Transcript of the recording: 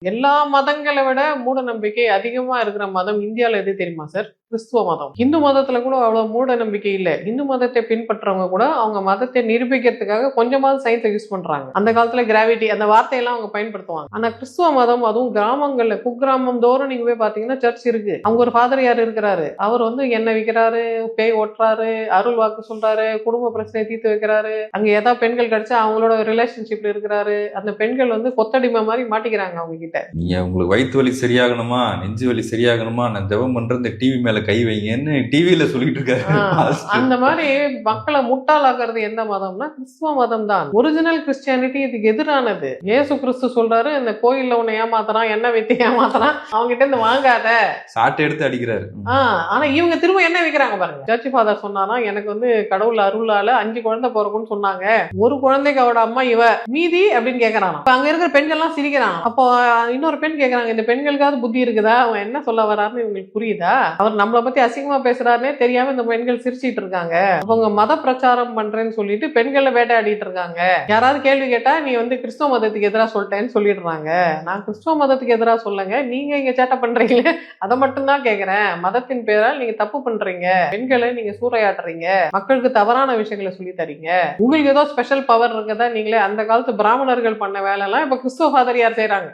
எல்லா மதங்களை விட மூட நம்பிக்கை அதிகமா இருக்கிற மதம் இந்தியால எது தெரியுமா சார்? கிறிஸ்துவ மதம். இந்து மதத்துல கூட அவ்வளவு மூட நம்பிக்கை இல்ல. இந்து மதத்தை பின்பற்றவங்க கூட அவங்க மதத்தை நிரூபிக்கிறதுக்காக கொஞ்சமாவது சயின்ஸை யூஸ் பண்றாங்க. அந்த காலத்துல கிராவிட்டி அந்த வார்த்தையெல்லாம் அவங்க பயன்படுத்துவாங்க. ஆனா கிறிஸ்துவ மதம், அதுவும் கிராமங்கள்ல குக்கிராமம் தோறும் நீங்க போய் பாத்தீங்கன்னா சர்ச் இருக்கு. அவங்க ஒரு ஃபாதர் யார் இருக்கிறாரு, அவர் எண்ணெய் விற்கிறாரு, பேய் ஓட்டுறாரு, அருள் வாக்கு சொல்றாரு, குடும்ப பிரச்சனையை தீர்த்து வைக்கிறாரு. அங்க ஏதாவது பெண்கள் கிடைச்சா அவங்களோட ரிலேஷன்ஷிப்ல இருக்கிறாரு. அந்த பெண்கள் கொத்தடிமை மாதிரி மாட்டிக்கிறாங்க அவங்க கிட்ட. நீங்க உங்களுக்கு வயிற்று வலி சரியாகணுமா, நெஞ்சு வலி சரியாகணுமா, நான் ஜெபம் பண்ற இந்த டிவி மேல கை வைங்கன்னு டிவியில சொல்லிட்டு இருக்காரு. அந்த மாதிரி மக்களை முட்டாளாக்குறது எந்த மதம்னா கிறிஸ்துவ மதம் தான். ஒரிஜினல் கிறிஸ்டியானிட்டி இதுக்கு எதிரானது. இயேசு கிறிஸ்து சொல்றாரு, இந்த கோயில்ல உன்னை ஏமாத்துறான், எண்ணெய் வைத்து ஏமாத்துறான், அவங்க கிட்ட இருந்து வாங்காத சாட்டை எடுத்து அடிக்கிறாரு. ஆனா இவங்க திரும்ப என்ன வைக்கிறாங்க பாருங்க. சர்ச் ஃபாதர் சொன்னானா, எனக்கு கடவுள் அருளால 5 குழந்தை பிறக்கும்னு சொன்னாங்க, ஒரு குழந்தைக்கு அவட அம்மா இவ, மீதி அப்படின்னு கேக்குறான். அங்க இருக்கிற பெண்கள் எல்லாம் சிரிக்கிறான். அப்போ இன்னொரு பெண் கேக்குறாங்க, இந்த பெண்களுக்காவது புத்தி இருக்குதா, அவன் என்ன சொல்ல வர்றாருன்னு இவங்களுக்கு புரியுதா, அவர் நம்மளை பத்தி அசிங்கமா பேசுறாருன்னே தெரியாம இந்த பெண்கள் சிரிச்சிட்டு இருக்காங்க. அவங்க மத பிரச்சாரம் பண்றேன்னு சொல்லிட்டு பெண்களை வேட்டையாடிட்டு இருக்காங்க. யாராவது கேள்வி கேட்டா நீ கிறிஸ்துவ மதத்துக்கு எதிராக சொல்லிட்டேன்னு சொல்லிடுறாங்க. நான் கிறிஸ்துவ மதத்துக்கு எதிராக சொல்லுங்க, நீங்க இங்க சேட்டை பண்றீங்க அதை மட்டும் தான் கேக்குறேன். மதத்தின் பேரால் நீங்க தப்பு பண்றீங்க, பெண்களை நீங்க சூறையாடுறீங்க, மக்களுக்கு தவறான விஷயங்களை சொல்லி தரீங்க, உங்களுக்கு ஏதோ ஸ்பெஷல் பவர் இருக்குதா, நீங்களே அந்த காலத்து பிராமணர்கள் பண்ண வேலை எல்லாம் இப்ப கிறிஸ்துவ ஃபாதர் யார் செய்யறாங்க.